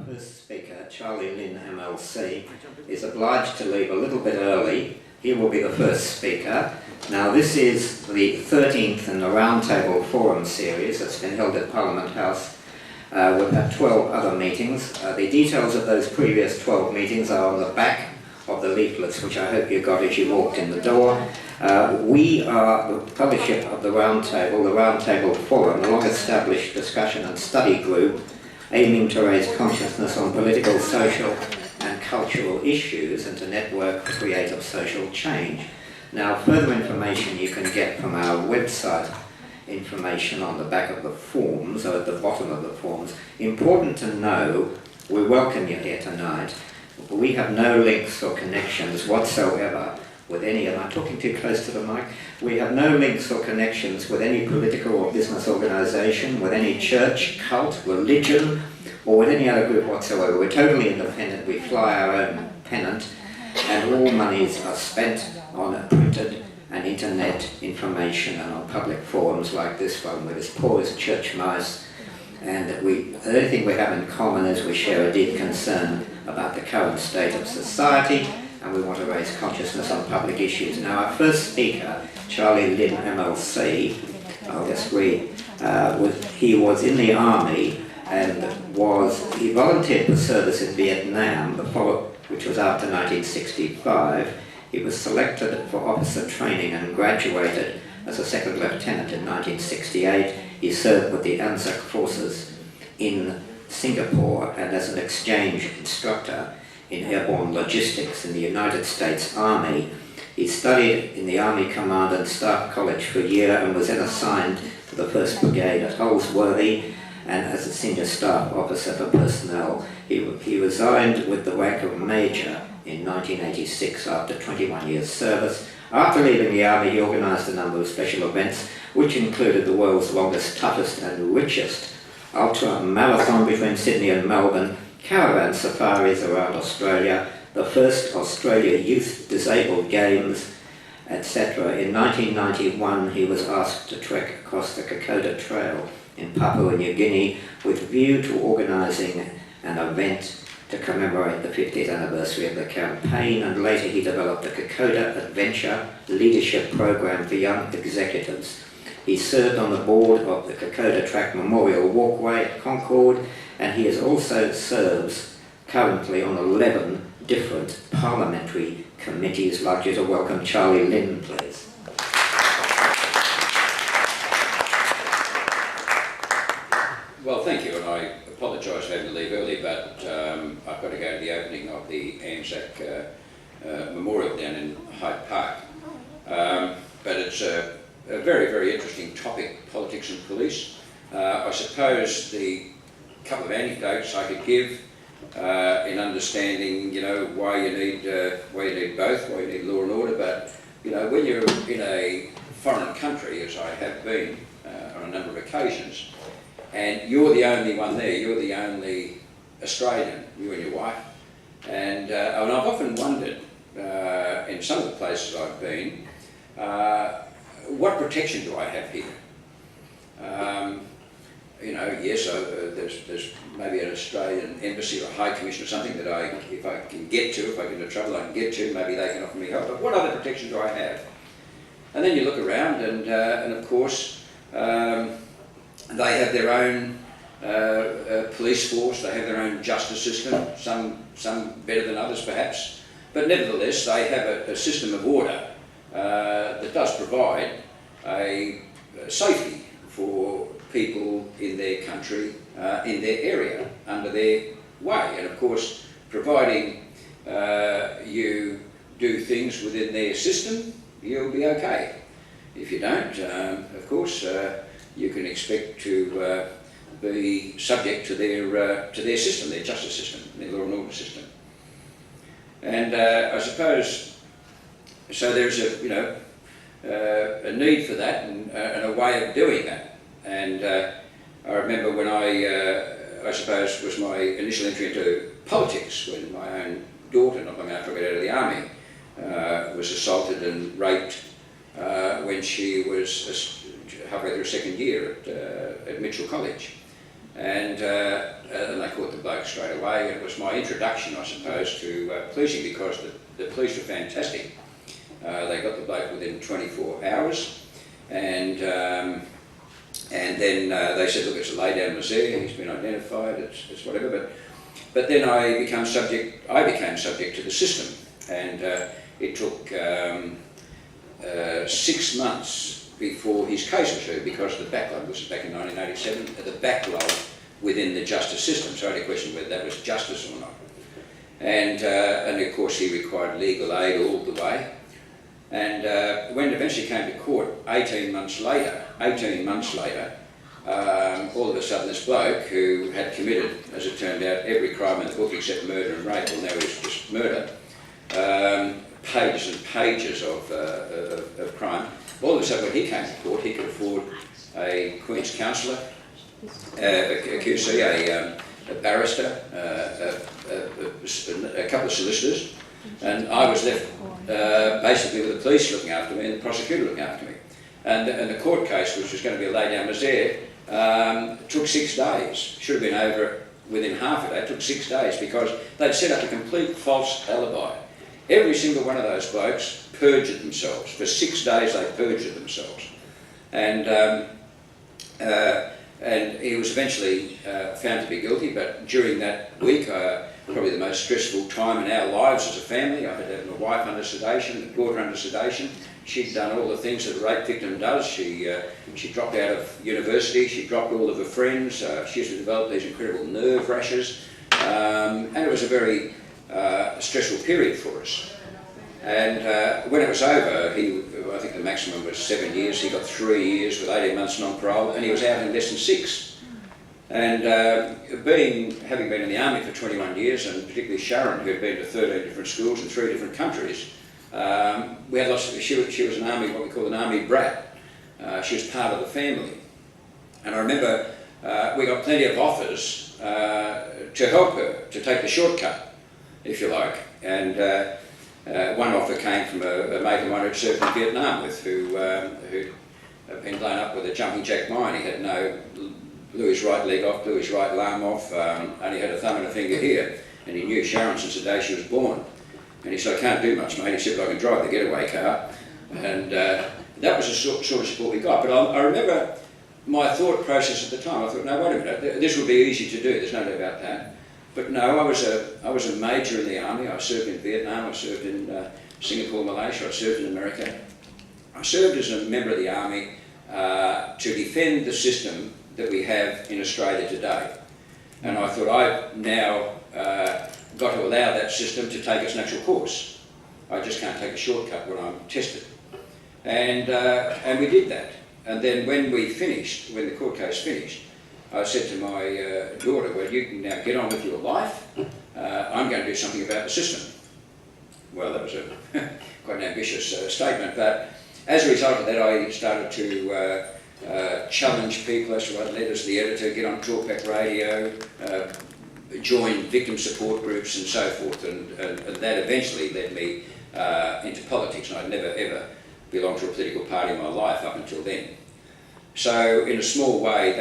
first speaker, Charlie Lynn MLC, is obliged to leave a little bit early. He will be the first speaker. Now this is the 13th in the Roundtable Forum series that's been held at Parliament House. We've had 12 other meetings. The details of those previous 12 meetings are on the back of the leaflets, which I hope you got as you walked in the door. We are the fellowship of the Roundtable Forum, a long-established discussion and study group aiming to raise consciousness on political, social and cultural issues and to network for creative social change. Now, further information you can get from our website, information on the back of the forms, or at the bottom of the forms. Important to know, we welcome you here tonight. We have no links or connections whatsoever with any, am I talking too close to the mic? We have no links or connections with any political or business organisation, with any church, cult, religion, or with any other group whatsoever. We're totally independent, we fly our own pennant, and all monies are spent on printed and internet information and on public forums like this one, we're as poor as church mice, and the only thing we have in common is we share a deep concern about the current state of society, and we want to raise consciousness on public issues. Now, our first speaker, Charlie Lynn MLC, I'll just read, he was in the army and he volunteered for service in Vietnam, which was after 1965. He was selected for officer training and graduated as a second lieutenant in 1968. He served with the ANZAC forces in Singapore and as an exchange instructor in airborne logistics in the United States Army. He studied in the Army Command and Staff College for a year and was then assigned to the 1st Brigade at Holsworthy, and as a senior staff officer for personnel. He resigned with the rank of Major in 1986 after 21 years service. After leaving the Army, he organised a number of special events, which included the world's longest, toughest and richest ultra marathon between Sydney and Melbourne, caravan safaris around Australia, the first Australia Youth Disabled Games, etc. In 1991, he was asked to trek across the Kokoda Trail in Papua New Guinea with a view to organising an event to commemorate the 50th anniversary of the campaign, and later he developed the Kokoda Adventure Leadership Program for young executives. He served on the board of the Kokoda Track Memorial Walkway at Concord, and he also serves currently on 11 different parliamentary committees. I'd like you to welcome Charlie Lynn, please. Well, thank you, and I apologise for having to leave early, but I've got to go to the opening of the ANZAC Memorial down in Hyde Park. But it's a very, very interesting topic, politics and police. I suppose the couple of anecdotes I could give in understanding, why you need both, why you need law and order. But when you're in a foreign country, as I have been on a number of occasions, and you're the only one there, you're the only Australian, you and your wife, and I've often wondered in some of the places I've been, what protection do I have here? Yes, there's maybe an Australian embassy or high commission or something that if I can get to, if I get into trouble, I can get to, maybe they can offer me help. But what other protection do I have? And then you look around, and of course, they have their own police force, they have their own justice system, some better than others perhaps, but nevertheless they have a system of order that does provide a safety for people in their country, in their area, under their way. And of course, providing you do things within their system, you'll be okay. If you don't, of course, you can expect to be subject to their system, their justice system, their law and order system. And I suppose, so there's a need for that and a way of doing that. And I remember when I suppose was my initial entry into politics, when my own daughter, not long after I got out of the army, was assaulted and raped when she was halfway through her second year at Mitchell College. And they caught the bloke bloke straight away, and it was my introduction, I suppose, to policing, because the police were fantastic. They got the bloke within 24 hours, and then they said, look, it's a lay-down misere, he's been identified, it's whatever. But then I became subject to the system, and it took 6 months before his case was heard, because the backlog, this was back in 1987, the backlog within the justice system. So I had a question whether that was justice or not. And of course he required legal aid all the way. And when it eventually came to court, 18 months later, all of a sudden this bloke who had committed, as it turned out, every crime in the book except murder and rape, well, now it's just murder, pages and pages of crime. All of a sudden when he came to court, he could afford a Queen's counsellor, a QC, a barrister, a couple of solicitors, and I was left basically with the police looking after me and the prosecutor looking after me. And the court case, which was going to be a lay-down misere, took 6 days. Should have been over within half a day. It took 6 days because they'd set up a complete false alibi. Every single one of those blokes perjured themselves. For 6 days they perjured themselves. And he was eventually found to be guilty, but during that week, probably the most stressful time in our lives as a family. I had to have my wife under sedation, the daughter under sedation. She'd done all the things that a rape victim does. She dropped out of university, she dropped all of her friends, she used to develop these incredible nerve rashes, and it was a very stressful period for us. And when it was over, I think the maximum was 7 years. He got 3 years with 18 months non-parole, and he was out in less than 6. And having been in the army for 21 years, and particularly Sharon, who had been to 13 different schools in 3 different countries, we had lots of, she was an army, what we call an army brat. She was part of the family. And I remember we got plenty of offers to help her, to take the shortcut, if you like. And one offer came from a mate of mine who'd served in Vietnam who'd been blown up with a jumping jack mine. He had blew his right leg off, blew his right arm off, only had a thumb and a finger here. And he knew Sharon since the day she was born. And he said, I can't do much, mate, except I can drive the getaway car. And that was the sort of support we got. But I remember my thought process at the time. I thought, no, wait a minute, this would be easy to do, there's no doubt about that. But no, I was a major in the army. I served in Vietnam, I served in Singapore, Malaysia, I served in America. I served as a member of the army to defend the system that we have in Australia today. And I thought I've now got to allow that system to take its natural course. I just can't take a shortcut when I'm tested. And we did that. And then when the court case finished, I said to my daughter, well, you can now get on with your life. I'm going to do something about the system. Well, that was quite an ambitious statement, but as a result of that, I started to challenge people. I started to write letters to the editor, get on Talkback Radio, join victim support groups and so forth, and that eventually led me into politics, and I'd never ever belonged to a political party in my life up until then. So in a small way,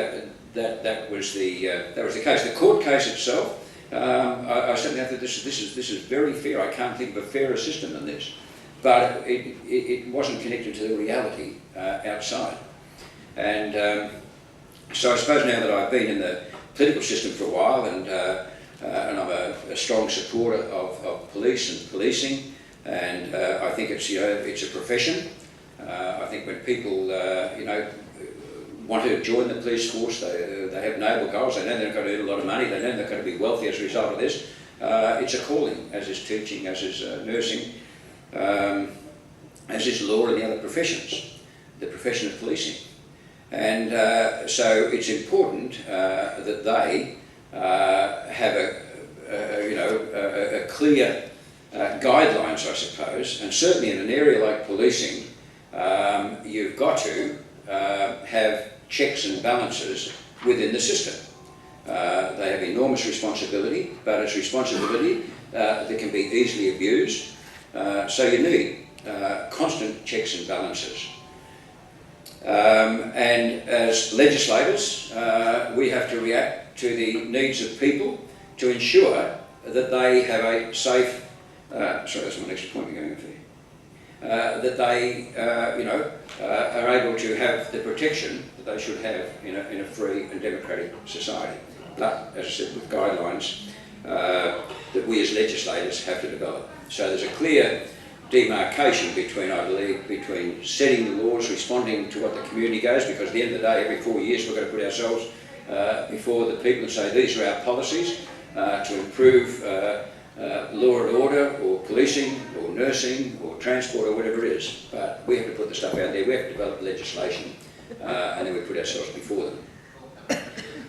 that was the case. The court case itself, I certainly think this is very fair. I can't think of a fairer system than this, but it wasn't connected to the reality outside. And so I suppose now that I've been in the political system for a while, and I'm a strong supporter of police and policing, and I think it's a profession. I think when people want to join the police force, they have noble goals. They know they're going to earn a lot of money. They know they're going to be wealthy as a result of this. It's a calling, as is teaching, as is nursing, as is law and the other professions, the profession of policing. And so it's important that they have a clear guidelines, I suppose, and certainly in an area like policing, you've got to have checks and balances within the system. They have enormous responsibility, but it's responsibility that can be easily abused. So you need constant checks and balances. And as legislators, we have to react to the needs of people to ensure that they have a safe, sorry, that's my next point going for you, that they, are able to have the protection that they should have in a free and democratic society. But, as I said, with guidelines that we as legislators have to develop. So there's a clear demarcation between, I believe, between setting the laws, responding to what the community goes, because at the end of the day, every 4 years we've got to put ourselves before the people and say these are our policies to improve law and order, or policing, or nursing, or transport, or whatever it is. But we have to put the stuff out there, we have to develop legislation, and then we put ourselves before them.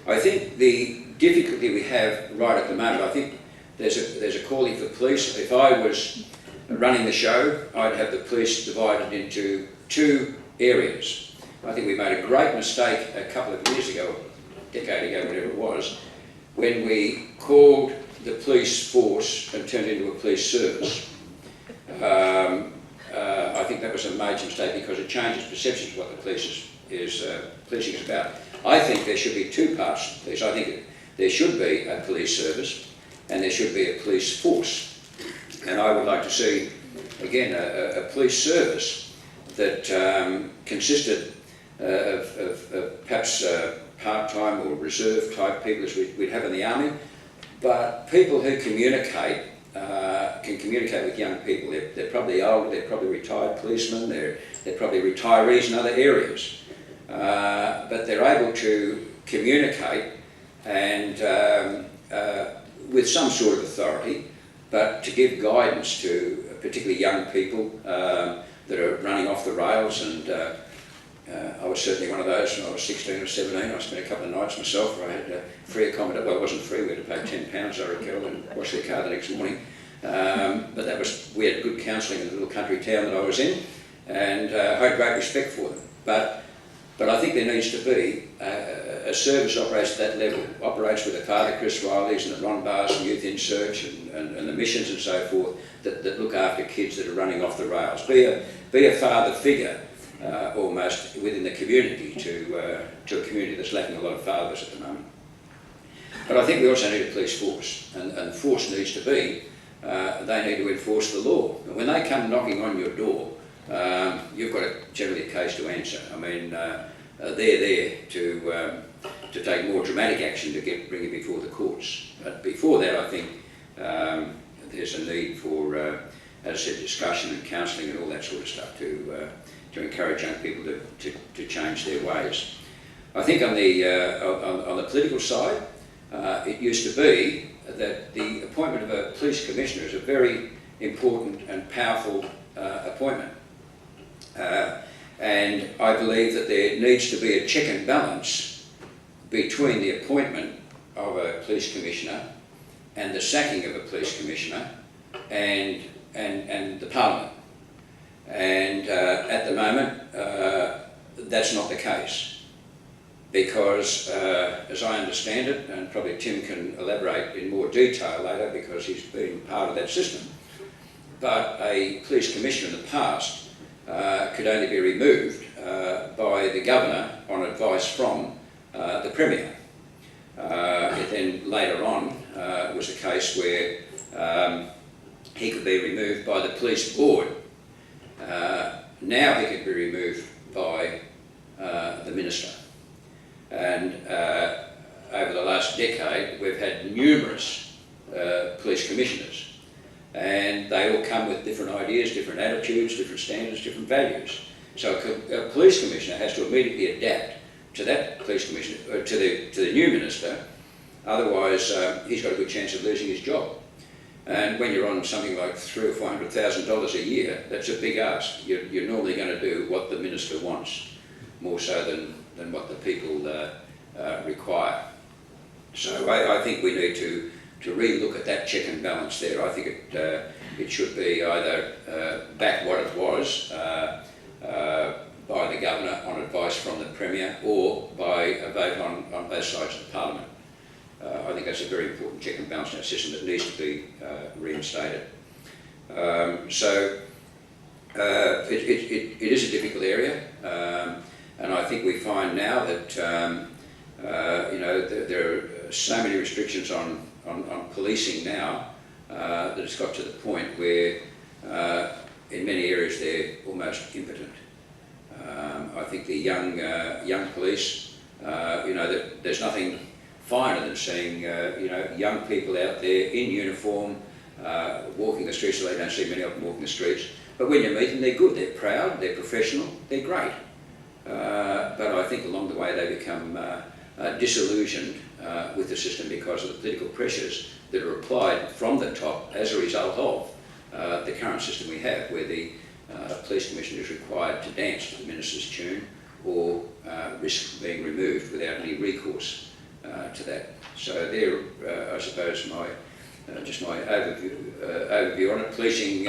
I think the difficulty we have right at the moment, I think there's a calling for police. If I was running the show, I'd have the police divided into two areas. I think we made a great mistake a couple of years ago, a decade ago, whatever it was, when we called the police force and turned it into a police service. I think that was a major mistake because it changes perceptions of what the police policing is about. I think there should be two parts to police. I think there should be a police service and there should be a police force. And I would like to see, again, a police service that consisted of perhaps part-time or reserve type people as we'd have in the army, but people who communicate, can communicate with young people. They're probably old, they're probably retired policemen, they're probably retirees in other areas, but they're able to communicate and with some sort of authority, but to give guidance to particularly young people that are running off the rails. And I was certainly one of those when I was 16 or 17. I spent a couple of nights myself where I had free accommodation. Well, it wasn't free, we had to pay £10, I recall, and wash their car the next morning. But we had good counselling in the little country town that I was in, and I had great respect for them. But I think there needs to be a service that operates at that level, operates with the Father Chris Riley's and the Ron Bars and Youth in Search and the missions and so forth that look after kids that are running off the rails. Be a father figure almost within the community to a community that's lacking a lot of fathers at the moment. But I think we also need a police force, and the force needs to be, they need to enforce the law. And when they come knocking on your door, you've got generally a case to answer. I mean, they're there to take more dramatic action to bring it before the courts. But before that, I think there's a need for, as I said, discussion and counselling and all that sort of stuff to encourage young people to change their ways. I think on the political side, it used to be that the appointment of a police commissioner is a very important and powerful appointment. And I believe that there needs to be a check and balance between the appointment of a police commissioner and the sacking of a police commissioner and the Parliament. And at the moment, that's not the case, because as I understand it, and probably Tim can elaborate in more detail later because he's been part of that system, but a police commissioner in the past could only be removed by the Governor on advice from the Premier. It then later on was a case where he could be removed by the police board. Now he could be removed by the Minister. And over the last decade we've had numerous police commissioners. And they all come with different ideas, different attitudes, different standards, different values. So a police commissioner has to immediately adapt to that police commissioner, to the new minister. Otherwise, he's got a good chance of losing his job. And when you're on something like $300,000 or $400,000 a year, that's a big ask. You're normally going to do what the minister wants, more so than what the people require. So I think we need to re-look at that check and balance there. I think it should be either back what it was by the Governor on advice from the Premier, or by a vote on both sides of the Parliament. I think that's a very important check and balance in our system that needs to be reinstated. So it is a difficult area, and I think we find now that there are so many restrictions on on policing now that it's got to the point where in many areas they're almost impotent. I think the young police, there's nothing finer than seeing young people out there in uniform walking the streets. So they don't see many of them walking the streets, but when you meet them, they're good, they're proud, they're professional, they're great. But I think along the way they become disillusioned with the system because of the political pressures that are applied from the top as a result of the current system we have, where the police commissioner is required to dance to the minister's tune or risk being removed without any recourse to that. So there, I suppose, my overview on it. Policing,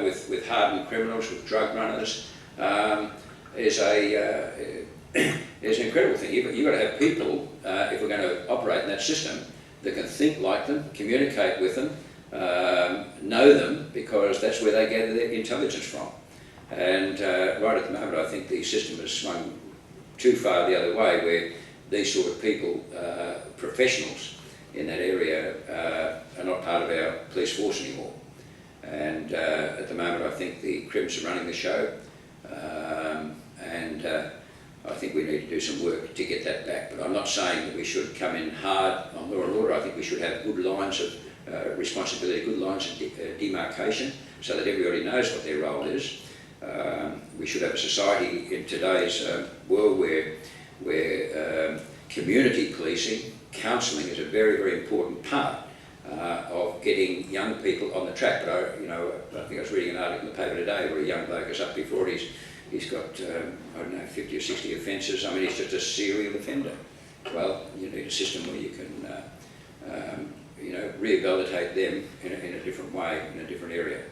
with hardened criminals, with drug runners, is an incredible thing. You've got to have people, if we're going to operate in that system, that can think like them, communicate with them, know them, because that's where they gather their intelligence from. And right at the moment, I think the system has swung too far the other way, where these sort of people, professionals in that area, are not part of our police force anymore. And at the moment, I think the Crims are running the show, and I think we need to do some work to get that back. But I'm not saying that we should come in hard on law and order. I think we should have good lines of responsibility, good lines of demarcation, so that everybody knows what their role is. We should have a society in today's world where community policing, counselling is a very, very important part of getting young people on the track. But I think I was reading an article in the paper today where a young bloke is up before it. He's got, 50 or 60 offences. I mean, he's just a serial offender. Well, you need a system where you can, rehabilitate them in a different way, in a different area.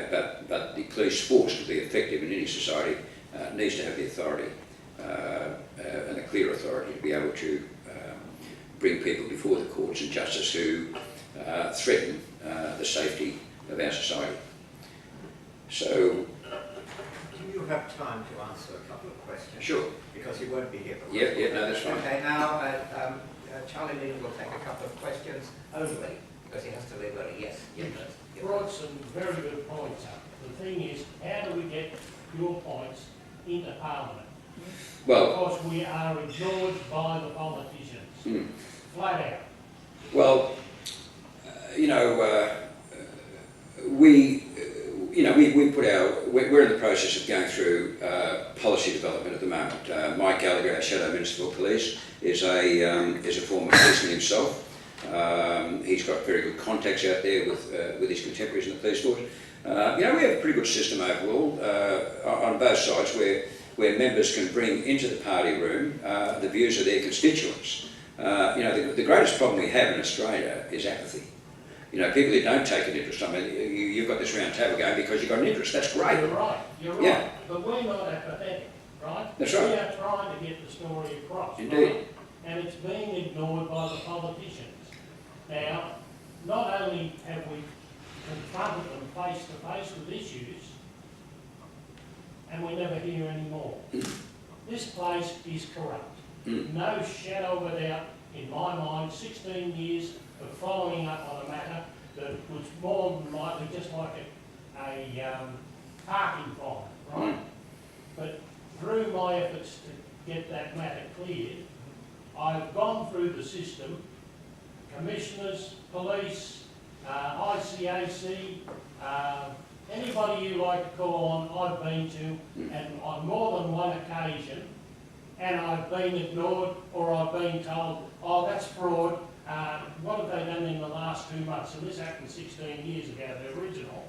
But the police force, to be effective in any society, needs to have the authority and a clear authority to be able to bring people before the courts and justice who threaten the safety of our society. So, do you have time to answer a couple of questions? Sure. Because you won't be here for Yeah, no, that's fine. Okay, now Charlie Lynn will take a couple of questions only, because he has to leave early. Yes. Brought some very good points up. The thing is, how do we get your points into Parliament? Well, Because we are ignored by the politicians, flat out. Well, we put we're in the process of going through policy development at the moment. Mike Gallagher, our Shadow Minister for Police, is a former policeman himself. He's got very good contacts out there with his contemporaries in the police force. We have a pretty good system overall on both sides where members can bring into the party room the views of their constituents. The greatest problem we have in Australia is apathy. People who don't take an interest. I mean, you've got this round table going because you've got an interest. That's great. You're right. Yeah. But we're not apathetic, right? That's right. We are trying to get the story across. Indeed. Right? And it's being ignored by the politicians. Now, not only have we confronted them face to face with issues, and we never hear any more. This place is corrupt. No shadow of a doubt, in my mind, 16 years of following up on a matter that was more than likely just like a parking fine, right? But through my efforts to get that matter cleared, I've gone through the system, commissioners, police, ICAC, anybody you like to call on, I've been to, and on more than one occasion, and I've been ignored, or I've been told, oh, that's fraud. What have they done in the last 2 months? And this happened 16 years ago, the original.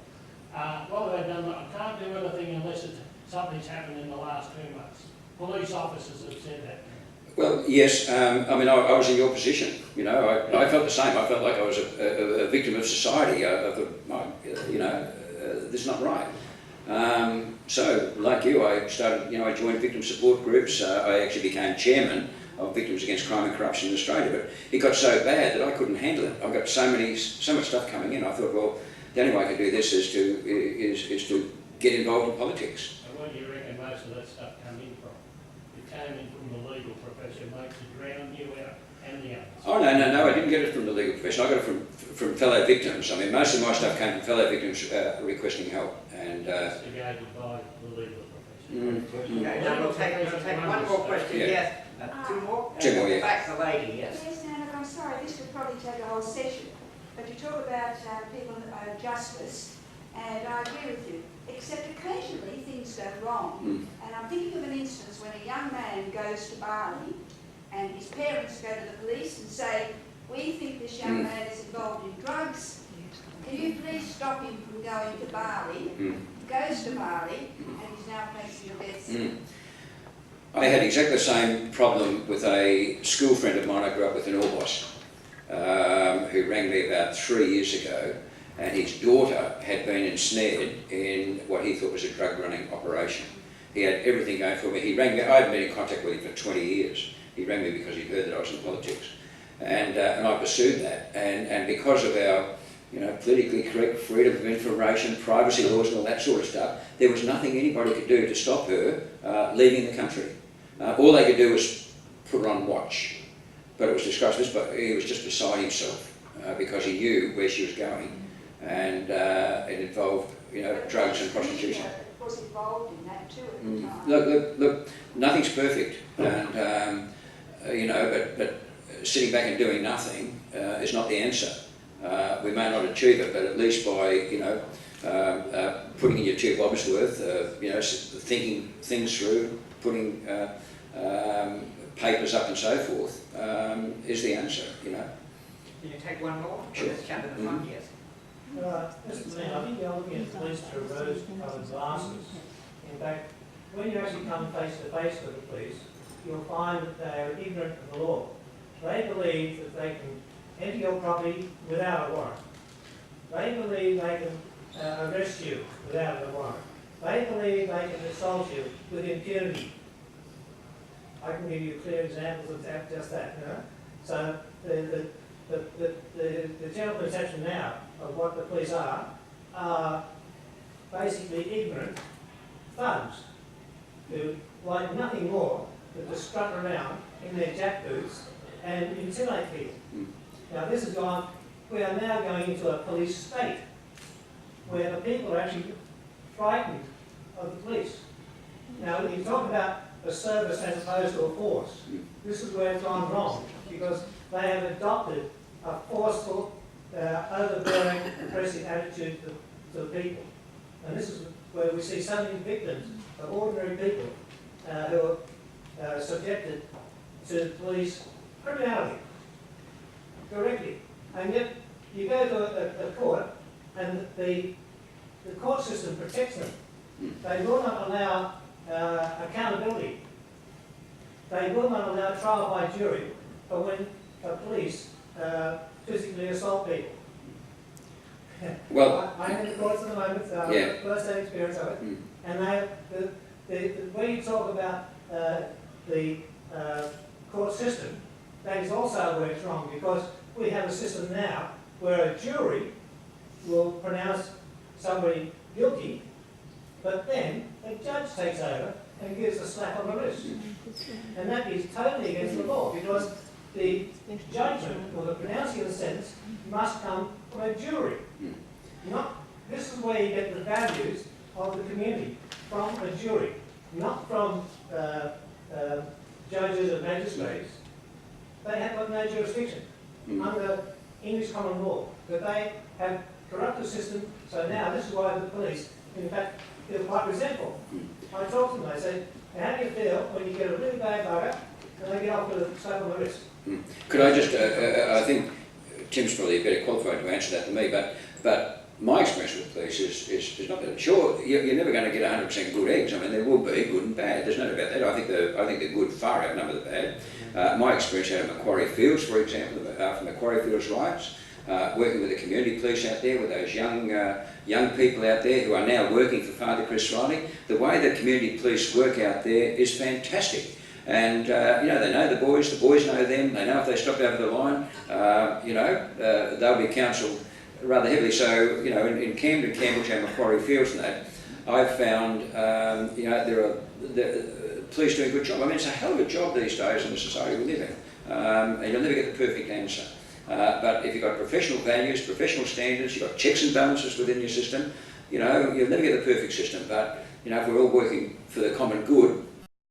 What have they done? I can't do anything unless something's happened in the last 2 months. Police officers have said that. Well, yes. I was in your position. I felt the same. I felt like I was a victim of society. I thought, this is not right. So, like you, I started. I joined victim support groups. I actually became chairman of Victims Against Crime and Corruption in Australia. But it got so bad that I couldn't handle it. I got so much stuff coming in. I thought, well, the only way I can do this is to get involved in politics. And where do you reckon most of that stuff come in from? It came in from the legal profession, mates that drowned you out and the others. Oh, no, I didn't get it from the legal profession. I got it from fellow victims. I mean, most of my stuff came from fellow victims requesting help. And Instigated by the legal profession. Okay, now we'll take one more question, Yeah. yes. Two more? Two more, yeah. Back to the lady, yes. Yes, Nana, I'm sorry, this would probably take a whole session, but you talk about people justice, and I agree with you, except occasionally things go wrong. And I'm thinking of an instance when a young man goes to Bali and his parents go to the police and say, we think this young man is involved in drugs, can you please stop him from going to Bali? Goes to Bali and he's now facing a death sentence. I had exactly the same problem with a school friend of mine I grew up with in Orbost, who rang me about 3 years ago, and his daughter had been ensnared in what he thought was a drug running operation. He had everything going for me. He rang me. I hadn't been in contact with him for 20 years. He rang me because he'd heard that I was in politics, and I pursued that. And because of our, politically correct freedom of information, privacy laws, and all that sort of stuff, there was nothing anybody could do to stop her leaving the country. All they could do was put her on watch. But it was discussed, but he was just beside himself because he knew where she was going, and it involved, drugs and prostitution. Was involved in that too at the time. Look, nothing's perfect, and but sitting back and doing nothing is not the answer. We may not achieve it, but at least by putting in your 2 bob's worth, thinking things through, putting papers up and so forth, is the answer. Can you take one more? Sure. Let's jump in the front, yes. Mr. Mayor, I think you're looking at police through rose-coloured glasses. In fact, when you actually come face to face with the police, you'll find that they are ignorant of the law. They believe that they can enter your property without a warrant. They believe they can arrest you without a warrant. They believe they can assault you with impunity. I can give you clear examples of that, just that. So the general perception now of what the police are basically ignorant thugs who like nothing more than to strut around in their jackboots and intimidate people. Now this has gone, we are now going into a police state where the people are actually frightened of the police. Now when you talk about a service as opposed to a force, this is where it's gone wrong, because they have adopted a forceful, overbearing, oppressive attitude to the people. And this is where we see so many victims of ordinary people who are subjected to police criminality directly. And yet you go to a court and the court system protects them. They will not allow accountability. They will not allow trial by jury for when police physically assault people. Well, I'm in the courts at the moment, so I have first-hand experience of it. And when you talk about the court system, that is also where it's wrong, because we have a system now where a jury will pronounce somebody guilty, but then a judge takes over and gives a slap on the wrist. And that is totally against the law, because the judgment or the pronouncing of the sentence must come from a jury. This is where you get the values of the community, from a jury, not from judges and magistrates. They have got no jurisdiction under English common law, but they have corrupted system. So now this is why the police, in fact, feel quite resentful. I talk to them, I say, how do you feel when you get a really bad bugger and they get off with a slap on the wrist? Could I just, I think Tim's probably better qualified to answer that than me, but my experience with the police is not that. Sure, you're never going to get 100% good eggs. I mean, there will be good and bad. There's no doubt about that. I think the good far outnumber the bad. My experience out of Macquarie Fields, for example, from Macquarie Fields riots, working with the community police out there, with those young people out there who are now working for Father Chris Riley, the way the community police work out there is fantastic. And they know the boys know them. They know if they stop over the line, they'll be counselled rather heavily. So, in Camden, Campbelltown, Macquarie Fields and that, I've found, there are the police doing a good job. I mean, it's a hell of a job these days in the society we live in. and you'll never get the perfect answer. But if you've got professional values, professional standards, you've got checks and balances within your system, you know, you'll never get the perfect system. But, you know, if we're all working for the common good,